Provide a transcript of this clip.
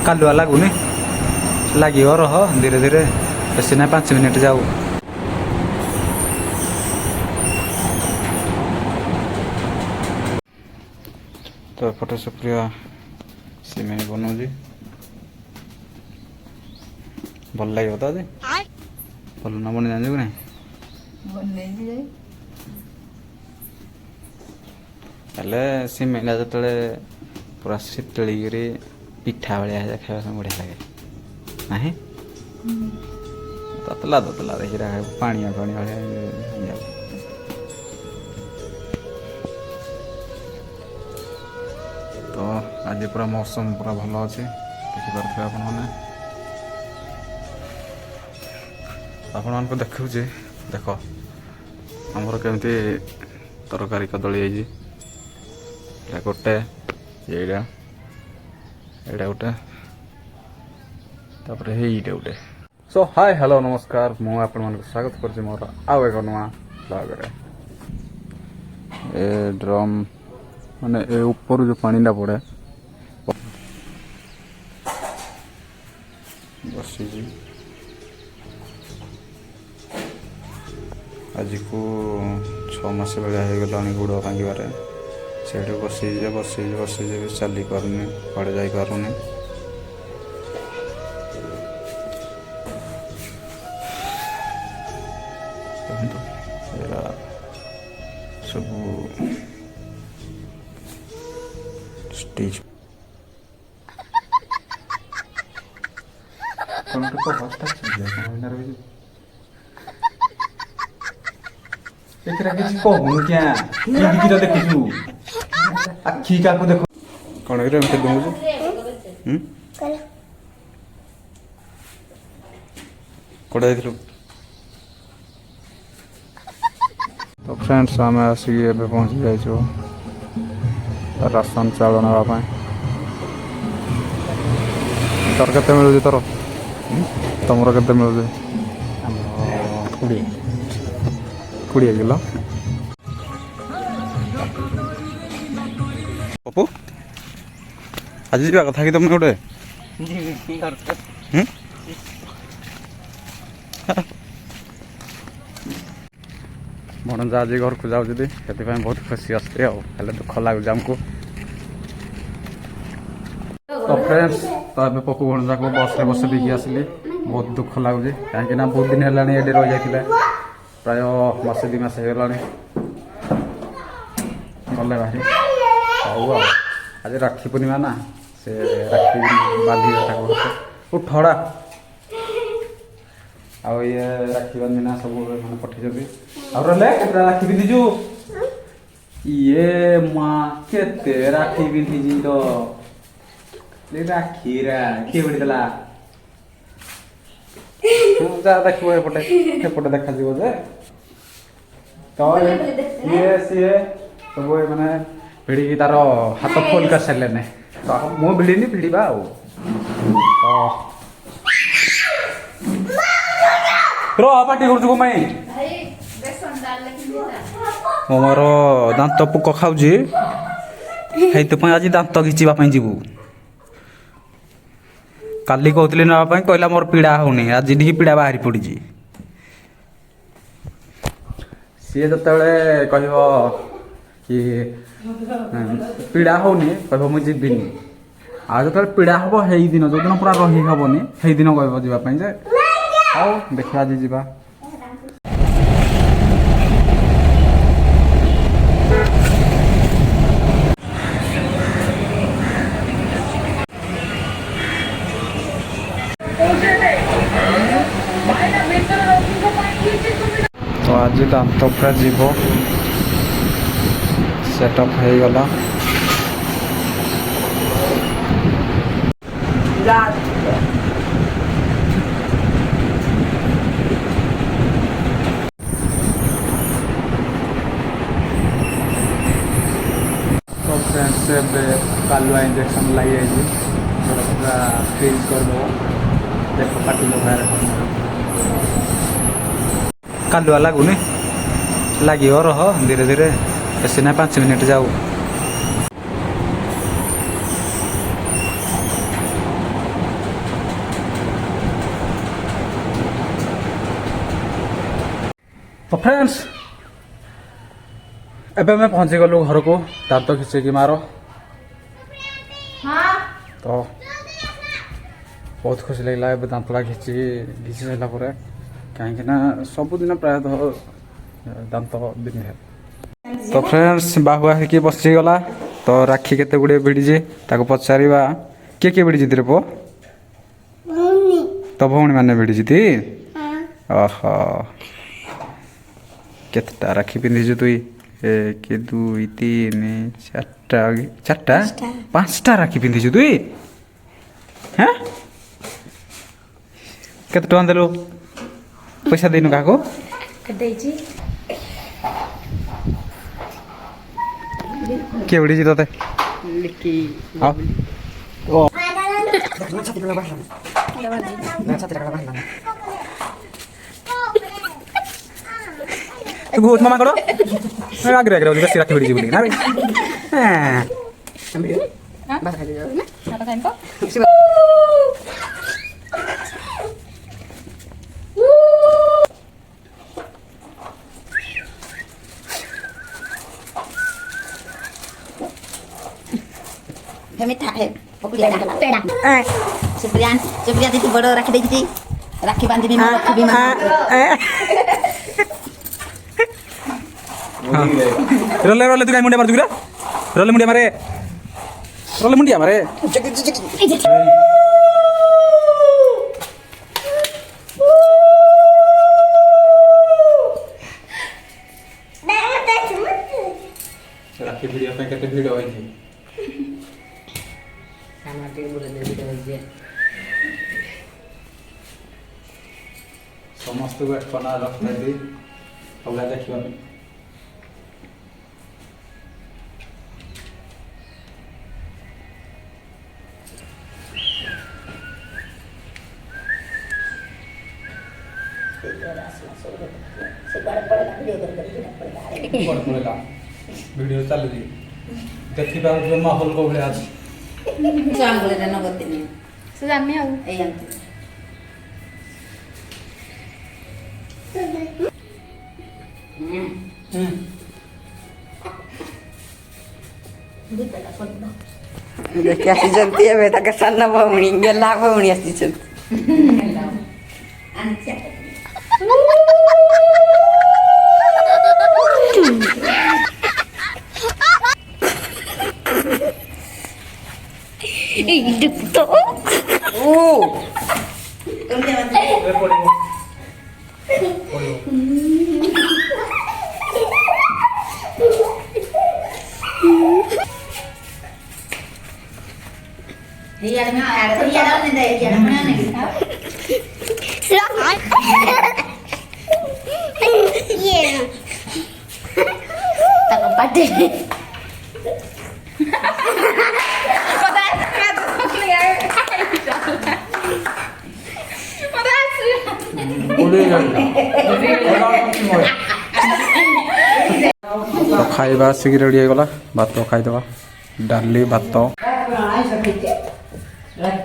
कालुआ लगुनि लगे रह धीरे धीरे बेसी ना 5 मिनिट जाऊ। तो एपटे सुप्रिया सिमेई बनाऊँ भल लगे तो आज भल ना बन जान ना हेले सिमेईला जो पूरा शीतलिकी पिठा भाया खावा बढ़िया लगे ना ततला ततला देखी पानी पानी भाया। तो आज पूरा मौसम पूरा भल अच्छे देखिपे आपण को देखुचे देख आमर केमती तरकारी कदली गोटे एटा गोटे तापर हेईटा गोटे। सो हाय हेलो नमस्कार मु आपण मानक स्वागत करछि मोर आउ एक नुआ ब्लॉग रे। ए ड्रम माने ए ऊपर जो पानी ला पड़े बसी जी आज को 6 मास भलिया हो गलानी गुड़ भांगारे से बसी चली पारुनी पड़े जाई पारुनी। सब स्टेज कहूँ क्या देखु आखि क्या देख कौन दूँ कौटे जाइलु। तो फ्रेंड्स आम आसिक पहुँची जाइए राशन चाउल नापी तोर के मिलूँ तोर तुम के मिलूँ 20 किलो पप्पू आज जा कथा कि तुम गोटे भणजा आज घर को जाऊँ से बहुत खुशी आसते हेल्ले दुख लगुच आमको। तो फ्रेंड्स तो ये पप्पू भणजा को बस रे बस देकी आसली बहुत दुख लगुच कहीं बहुत दिन है ये रही जाते प्राय मासे 2 मास हो गले बाहरी हौ आज राखी पूर्णिमा ना से राखी बांधी उठड़ा आउ ये राखी बांधीना सब मैंने पठे राखी पिंधिचु ये माँ केते राखी पिंधि तो राखी किए पड़ा जा देखो एपटे एपटे देखा जे तो ये सी सब मैंने भिड़ी तार हाथ फोल कर सारे तो मु भिड़नी भिड़ा पार्टी कर मोर दांत पुक खाऊे आज दांत घिचापी जीवु काली कहती नापी कहला मोर पीड़ा होनी आज टी पीड़ा बाहरी पड़ी सी जो कह कि पीड़ा होनी कह मुझे आज जो पीड़ा हम से दिन जो दिन पूरा रही हेनी से दिन कह जावाई आओ देखा आज जा तो आज दांत पूरा जीव सेटअप हो गला तो फ्रेंड्स कालुआ इंजेक्शन लगे पूरा फ्रीज करदे देख काटी बाहर कालुआ लगुनि लगे रह धीरे धीरे बेसी ना 5 मिनिट जाऊ। फ्रेंड्स एबे मैं पहुंची गलु घर को दांत खिचेकी मार तो बहुत खुशी लगला ए दांतटा घिची सारा कहीं सबुदिन प्रायतः दांत बिंधे तो फ्रेंड्स बाहु आसिक बसीगला तो राखी केते गुड़े भिड़ी ताको पचारिबा किए भिड़ी रे पो तो भौणी मैंने भिड़ी ओह केतटा राखी पिंधि तुई 1 2 3 4टा 5टा राखी पिंधि तुई हाँ केते टका देलु पैसा देनु काको के भिड़ी तते बहुत मामा करो आगे आगे बेस राखी भिड़ी बोली ना मिठा है सुप्रिया दीदी बड़ राखी देखी राखी बांधी राखी भी रोले रोले तू काय मुंडिया मार तू रोले मुंडिया मारे राखी भिड़िया पे केते भिड़ होई थी समस्त को एकना रखते थी अगला देखियो वीडियो चल रही देखी जो माहौल को भले आज देखी आसी है सन्न भौणी गेला भौणी आसी Dukto. Tak pade. तो खाइबा आसिक रेडी हो गला भात खाइदबा डाली भात Nah,